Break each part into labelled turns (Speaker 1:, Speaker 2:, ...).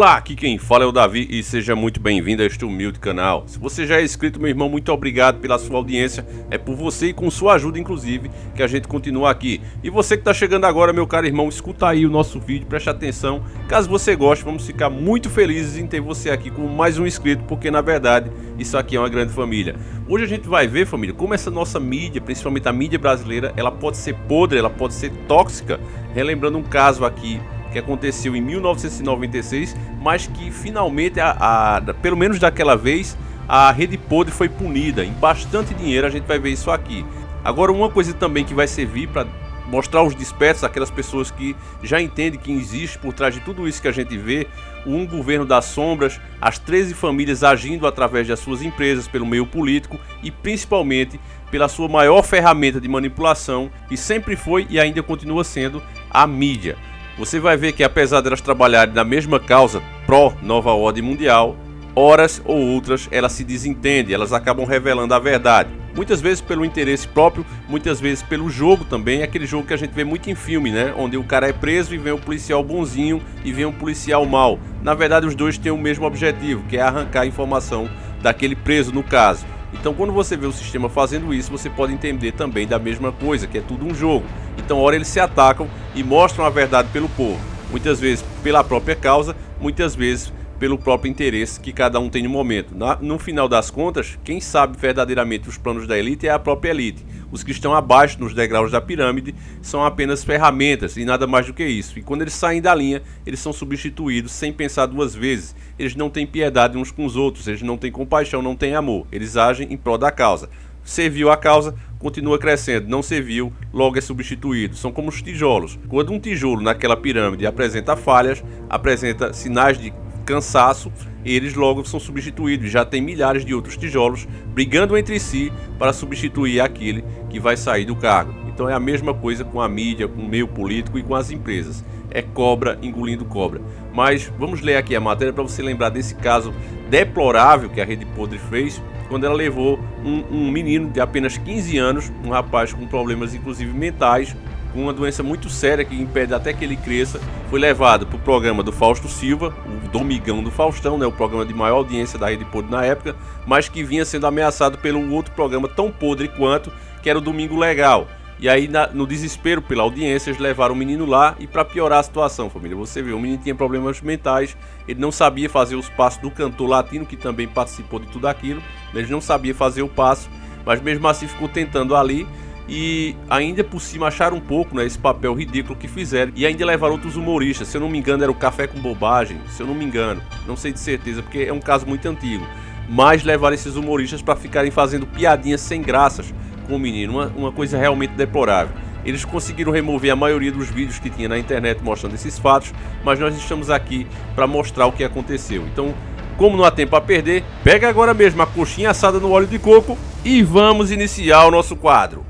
Speaker 1: Olá, aqui quem fala é o Davi e seja muito bem-vindo a este humilde canal. Se você já é inscrito, meu irmão, muito obrigado pela sua audiência. É por você e com sua ajuda, inclusive, que a gente continua aqui. E você que está chegando agora, meu caro irmão, escuta aí o nosso vídeo, preste atenção. Caso você goste, vamos ficar muito felizes em ter você aqui como mais um inscrito, porque na verdade isso aqui é uma grande família. Hoje a gente vai ver, família, como essa nossa mídia, principalmente a mídia brasileira, ela pode ser podre, ela pode ser tóxica. Relembrando um caso aqui que aconteceu em 1996, mas que finalmente, pelo menos daquela vez, a rede podre foi punida em bastante dinheiro. A gente vai ver isso aqui. Agora, uma coisa também que vai servir para mostrar os despertos, aquelas pessoas que já entendem que existe por trás de tudo isso que a gente vê, um governo das sombras, as 13 famílias agindo através das suas empresas, pelo meio político e principalmente pela sua maior ferramenta de manipulação, que sempre foi e ainda continua sendo a mídia. Você vai ver que apesar de elas trabalharem na mesma causa pró-nova ordem mundial, horas ou outras elas se desentendem, elas acabam revelando a verdade. Muitas vezes pelo interesse próprio, muitas vezes pelo jogo também, aquele jogo que a gente vê muito em filme, né? Onde o cara é preso e vem um policial bonzinho e vem um policial mau. Na verdade os dois têm o mesmo objetivo, que é arrancar a informação daquele preso no caso. Então quando você vê o sistema fazendo isso, você pode entender também da mesma coisa, que é tudo um jogo. Então ora eles se atacam e mostram a verdade pelo povo, muitas vezes pela própria causa, muitas vezes pelo próprio interesse que cada um tem no momento. No final das contas, quem sabe verdadeiramente os planos da elite é a própria elite. Os que estão abaixo nos degraus da pirâmide são apenas ferramentas e nada mais do que isso. E quando eles saem da linha, eles são substituídos sem pensar duas vezes. Eles não têm piedade uns com os outros, eles não têm compaixão, não têm amor. Eles agem em prol da causa. Serviu a causa, continua crescendo. Não serviu, logo é substituído. São como os tijolos. Quando um tijolo naquela pirâmide apresenta falhas, apresenta sinais de cansaço, eles logo são substituídos. Já tem milhares de outros tijolos brigando entre si para substituir aquele que vai sair do cargo. Então é a mesma coisa com a mídia, com o meio político e com as empresas. É cobra engolindo cobra. Mas vamos ler aqui a matéria para você lembrar desse caso deplorável que a Rede Podre fez, quando ela levou um menino de apenas 15 anos, um rapaz com problemas inclusive mentais, com uma doença muito séria que impede até que ele cresça, foi levado para o programa do Fausto Silva, o Domingão do Faustão, né, o programa de maior audiência da Rede Podre na época, mas que vinha sendo ameaçado pelo outro programa tão podre quanto, que era o Domingo Legal. E aí, no desespero pela audiência, eles levaram o menino lá e para piorar a situação, família, você vê, o menino tinha problemas mentais, ele não sabia fazer os passos do cantor latino, que também participou de tudo aquilo, ele não sabia fazer o passo, mas mesmo assim ficou tentando ali. E ainda por cima acharam um pouco, né, esse papel ridículo que fizeram. E ainda levaram outros humoristas, se eu não me engano era o Café com Bobagem, se eu não me engano, não sei de certeza porque é um caso muito antigo. Mas levaram esses humoristas para ficarem fazendo piadinhas sem graças com o menino, uma coisa realmente deplorável. Eles conseguiram remover a maioria dos vídeos que tinha na internet mostrando esses fatos, mas nós estamos aqui para mostrar o que aconteceu. Então, como não há tempo a perder, pega agora mesmo a coxinha assada no óleo de coco e vamos iniciar o nosso quadro.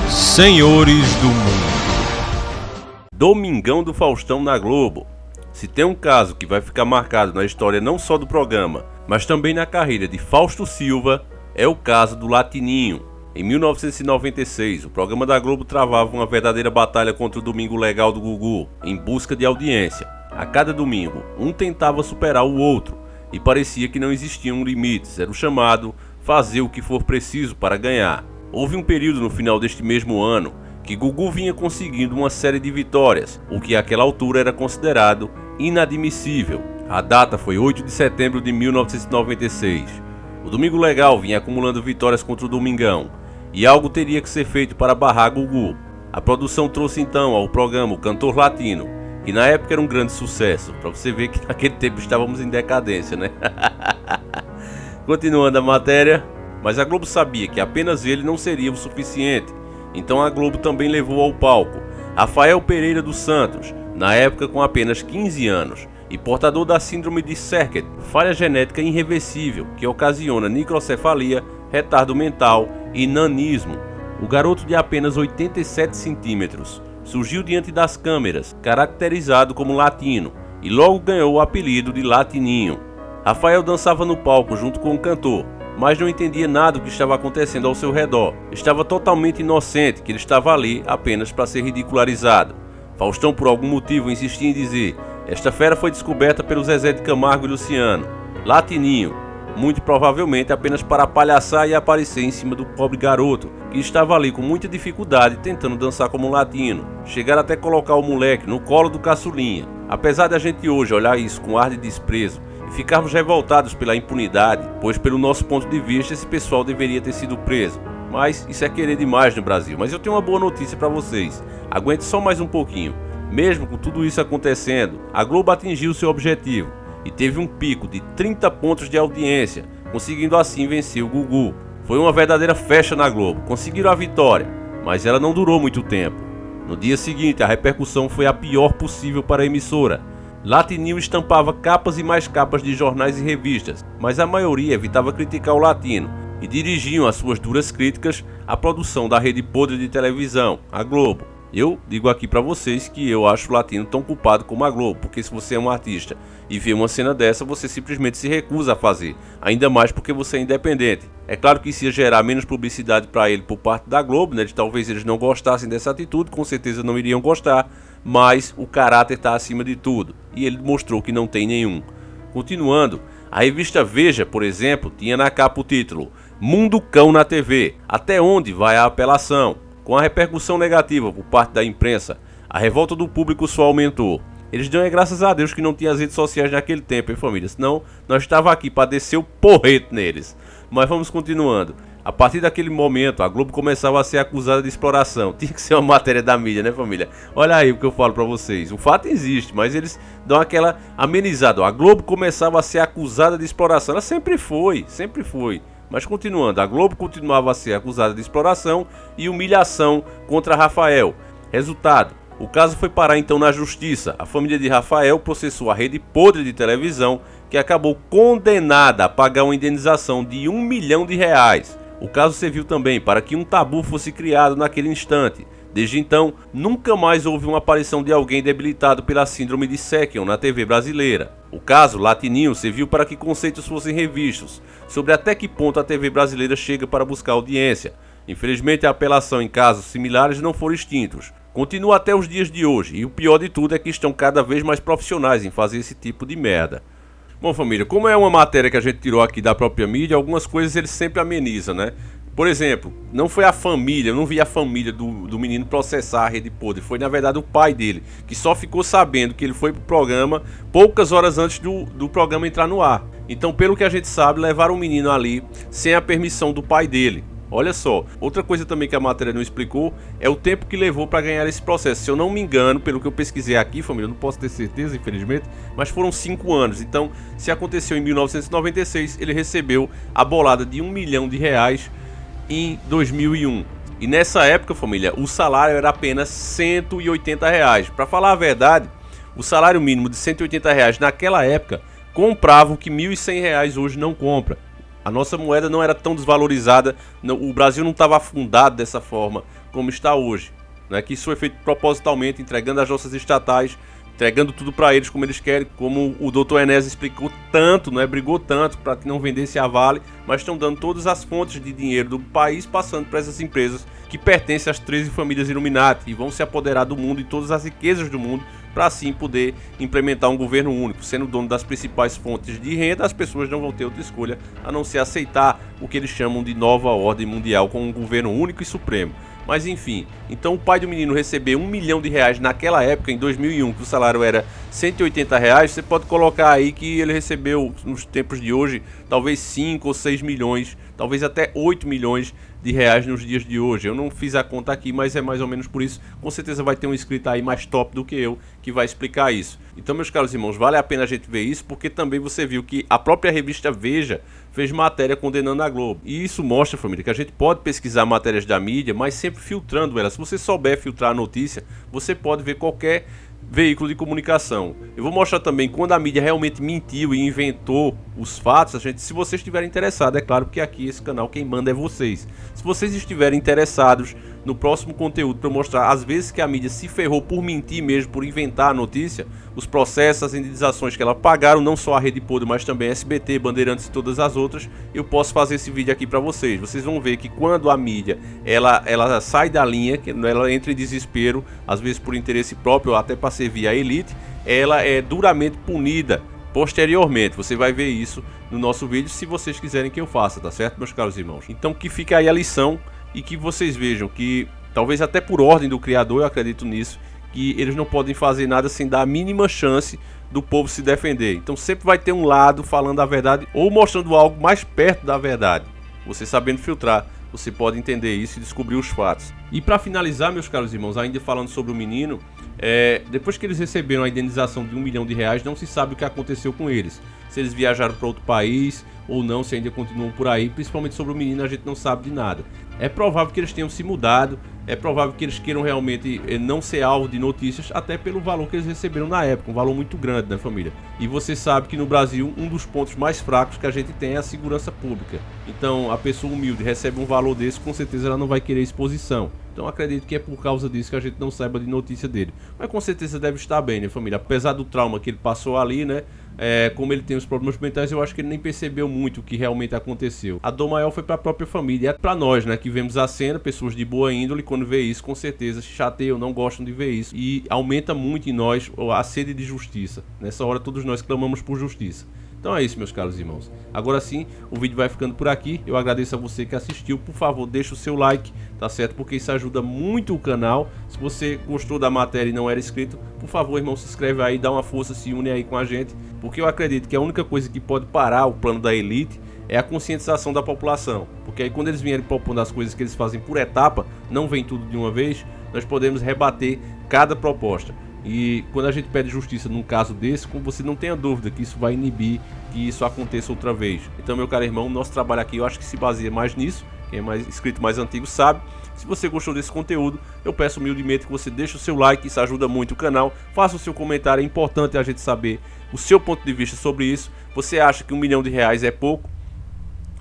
Speaker 1: Senhores do Mundo. Domingão do Faustão na Globo. Se tem um caso que vai ficar marcado na história não só do programa, mas também na carreira de Fausto Silva, é o caso do Latininho. Em 1996, o programa da Globo travava uma verdadeira batalha contra o Domingo Legal do Gugu, em busca de audiência. A cada domingo, um tentava superar o outro, e parecia que não existiam limites, era o chamado fazer o que for preciso para ganhar. Houve um período no final deste mesmo ano que Gugu vinha conseguindo uma série de vitórias, o que àquela altura era considerado inadmissível. A data foi 8 de setembro de 1996. O Domingo Legal vinha acumulando vitórias contra o Domingão, e algo teria que ser feito para barrar Gugu. A produção trouxe então ao programa o cantor latino, que na época era um grande sucesso, para você ver que naquele tempo estávamos em decadência, né? Continuando a matéria, mas a Globo sabia que apenas ele não seria o suficiente, então a Globo também levou ao palco Rafael Pereira dos Santos, na época com apenas 15 anos, e portador da síndrome de Serket, falha genética irreversível que ocasiona microcefalia, retardo mental e nanismo. O garoto de apenas 87 centímetros surgiu diante das câmeras, caracterizado como latino, e logo ganhou o apelido de Latininho. Rafael dançava no palco junto com o cantor, mas não entendia nada do que estava acontecendo ao seu redor. Estava totalmente inocente, que ele estava ali apenas para ser ridicularizado. Faustão, por algum motivo, insistia em dizer: esta fera foi descoberta pelo Zezé de Camargo e Luciano, Latininho, muito provavelmente apenas para palhaçar e aparecer em cima do pobre garoto, que estava ali com muita dificuldade tentando dançar como um latino. Chegaram até colocar o moleque no colo do caçulinha. Apesar de a gente hoje olhar isso com ar de desprezo e ficarmos revoltados pela impunidade, pois pelo nosso ponto de vista esse pessoal deveria ter sido preso. Mas isso é querer demais no Brasil. Mas eu tenho uma boa notícia para vocês. Aguente só mais um pouquinho. Mesmo com tudo isso acontecendo, a Globo atingiu seu objetivo e teve um pico de 30 pontos de audiência, conseguindo assim vencer o Gugu. Foi uma verdadeira festa na Globo, conseguiram a vitória, mas ela não durou muito tempo. No dia seguinte, a repercussão foi a pior possível para a emissora. Latininho estampava capas e mais capas de jornais e revistas, mas a maioria evitava criticar o latino e dirigiam as suas duras críticas à produção da rede podre de televisão, a Globo. Eu digo aqui pra vocês que eu acho o latino tão culpado como a Globo, porque se você é um artista e vê uma cena dessa, você simplesmente se recusa a fazer, ainda mais porque você é independente. É claro que isso ia gerar menos publicidade pra ele por parte da Globo, né? Talvez eles não gostassem dessa atitude, com certeza não iriam gostar, mas o caráter tá acima de tudo, e ele mostrou que não tem nenhum. Continuando, a revista Veja, por exemplo, tinha na capa o título Mundo Cão na TV, até onde vai a apelação? Com a repercussão negativa por parte da imprensa, a revolta do público só aumentou. Eles dão graças a Deus que não tinha as redes sociais naquele tempo, hein, família? Senão nós estava aqui para descer o porrete neles. Mas vamos continuando. A partir daquele momento, a Globo começava a ser acusada de exploração. Tinha que ser uma matéria da mídia, né, família? Olha aí o que eu falo para vocês. O fato existe, mas eles dão aquela amenizada. A Globo começava a ser acusada de exploração. Ela sempre foi, sempre foi. Mas continuando, a Globo continuava a ser acusada de exploração e humilhação contra Rafael. Resultado, o caso foi parar então na justiça. A família de Rafael processou a rede podre de televisão, que acabou condenada a pagar uma indenização de R$1 milhão. O caso serviu também para que um tabu fosse criado naquele instante. Desde então, nunca mais houve uma aparição de alguém debilitado pela síndrome de Sekion na TV brasileira. O caso Latininho serviu para que conceitos fossem revistos sobre até que ponto a TV brasileira chega para buscar audiência. Infelizmente, a apelação em casos similares não foram extintos. Continua até os dias de hoje, e o pior de tudo é que estão cada vez mais profissionais em fazer esse tipo de merda. Bom, família, como é uma matéria que a gente tirou aqui da própria mídia, algumas coisas eles sempre amenizam, né? Por exemplo, não foi a família, eu não vi a família do menino processar a rede podre, foi na verdade o pai dele, que só ficou sabendo que ele foi pro programa poucas horas antes do programa entrar no ar. Então, pelo que a gente sabe, levaram o menino ali sem a permissão do pai dele. Olha só, outra coisa também que a matéria não explicou é o tempo que levou para ganhar esse processo. Se eu não me engano, pelo que eu pesquisei aqui, família, eu não posso ter certeza, infelizmente, mas foram 5 anos. Então, se aconteceu em 1996, ele recebeu a bolada de R$1 milhão em 2001. E nessa época, família, o salário era apenas R$180. Para falar a verdade, o salário mínimo de R$180 naquela época comprava o que R$1.100 hoje não compra. A nossa moeda não era tão desvalorizada, o Brasil não estava afundado dessa forma como está hoje, né? Que isso foi feito propositalmente, entregando as nossas estatais, entregando tudo para eles como eles querem, como o Dr. Enéas explicou tanto, né? Brigou tanto para que não vendesse a Vale, mas estão dando todas as fontes de dinheiro do país, passando para essas empresas que pertencem às 13 famílias Illuminati e vão se apoderar do mundo e todas as riquezas do mundo, para assim poder implementar um governo único. Sendo dono das principais fontes de renda, as pessoas não vão ter outra escolha a não ser aceitar o que eles chamam de nova ordem mundial com um governo único e supremo. Mas enfim, então o pai do menino recebeu R$1 milhão naquela época, em 2001, que o salário era R$180, você pode colocar aí que ele recebeu, nos tempos de hoje, talvez 5 ou 6 milhões, talvez até 8 milhões de reais nos dias de hoje. Eu não fiz a conta aqui, mas é mais ou menos por isso. Com certeza vai ter um inscrito aí mais top do que eu, que vai explicar isso. Então, meus caros irmãos, vale a pena a gente ver isso, porque também você viu que a própria revista Veja fez matéria condenando a Globo. E isso mostra, família, que a gente pode pesquisar matérias da mídia, mas sempre filtrando elas. Se você souber filtrar a notícia, você pode ver qualquer veículo de comunicação. Eu vou mostrar também quando a mídia realmente mentiu e inventou os fatos. Se vocês estiverem interessados, é claro que aqui esse canal quem manda é vocês. Se vocês estiverem interessados no próximo conteúdo para mostrar as vezes que a mídia se ferrou por mentir mesmo, por inventar a notícia, os processos, as indenizações que ela pagaram, não só a Rede Podre, mas também SBT, Bandeirantes e todas as outras. Eu posso fazer esse vídeo aqui para vocês. Vocês vão ver que quando a mídia ela sai da linha, que ela entra em desespero, às vezes por interesse próprio ou até para servir a elite, ela é duramente punida posteriormente. Você vai ver isso no nosso vídeo, se vocês quiserem que eu faça, tá certo, meus caros irmãos? Então que fica aí a lição e que vocês vejam que, talvez até por ordem do Criador, eu acredito nisso, que eles não podem fazer nada sem dar a mínima chance do povo se defender. Então sempre vai ter um lado falando a verdade ou mostrando algo mais perto da verdade. Você sabendo filtrar, você pode entender isso e descobrir os fatos. E para finalizar, meus caros irmãos, ainda falando sobre o menino, depois que eles receberam a indenização de R$1 milhão, não se sabe o que aconteceu com eles. Se eles viajaram para outro país ou não, se ainda continuam por aí. Principalmente sobre o menino a gente não sabe de nada. É provável que eles tenham se mudado, é provável que eles queiram realmente não ser alvo de notícias, até pelo valor que eles receberam na época, um valor muito grande, né, família? E você sabe que no Brasil um dos pontos mais fracos que a gente tem é a segurança pública. Então a pessoa humilde recebe um valor desse, com certeza ela não vai querer exposição. Então acredito que é por causa disso que a gente não saiba de notícia dele. Mas com certeza deve estar bem, né, família? Apesar do trauma que ele passou ali, né? Como ele tem os problemas mentais, eu acho que ele nem percebeu muito o que realmente aconteceu. A dor maior foi para a própria família, é para nós, né, que vemos a cena, pessoas de boa índole, quando vê isso, com certeza se chateiam, não gostam de ver isso, e aumenta muito em nós a sede de justiça. Nessa hora todos nós clamamos por justiça. Então é isso, meus caros irmãos. Agora sim, o vídeo vai ficando por aqui. Eu agradeço a você que assistiu. Por favor, deixa o seu like, tá certo? Porque isso ajuda muito o canal. Se você gostou da matéria e não era inscrito, por favor, irmão, se inscreve aí, dá uma força, se une aí com a gente. Porque eu acredito que a única coisa que pode parar o plano da elite é a conscientização da população. Porque aí quando eles vierem propondo as coisas que eles fazem por etapa, não vem tudo de uma vez, nós podemos rebater cada proposta. E quando a gente pede justiça num caso desse, você não tenha dúvida que isso vai inibir que isso aconteça outra vez. Então, meu caro irmão, nosso trabalho aqui eu acho que se baseia mais nisso. Quem é mais inscrito mais antigo sabe. Se você gostou desse conteúdo, eu peço humildemente que você deixe o seu like, isso ajuda muito o canal. Faça o seu comentário, é importante a gente saber o seu ponto de vista sobre isso. Você acha que R$1 milhão é pouco?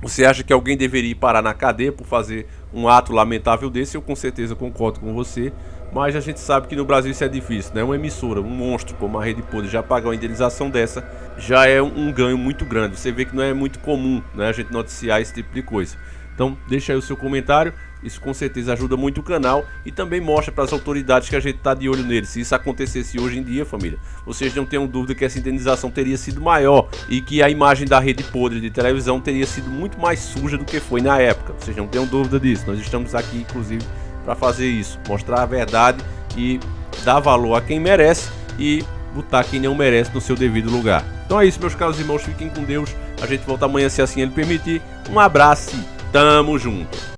Speaker 1: Você acha que alguém deveria parar na cadeia por fazer um ato lamentável desse? Eu com certeza concordo com você. Mas a gente sabe que no Brasil isso é difícil, né? Uma emissora, um monstro como a Rede Podre já pagar uma indenização dessa, já é um ganho muito grande. Você vê que não é muito comum, né, a gente noticiar esse tipo de coisa. Então deixa aí o seu comentário, isso com certeza ajuda muito o canal e também mostra para as autoridades que a gente está de olho neles. Se isso acontecesse hoje em dia, família, vocês não tenham dúvida que essa indenização teria sido maior e que a imagem da Rede Podre de televisão teria sido muito mais suja do que foi na época. Vocês não tenham dúvida disso, nós estamos aqui inclusive para fazer isso, mostrar a verdade e dar valor a quem merece e botar quem não merece no seu devido lugar. Então é isso, meus caros irmãos, fiquem com Deus, a gente volta amanhã se assim ele permitir. Um abraço e tamo junto!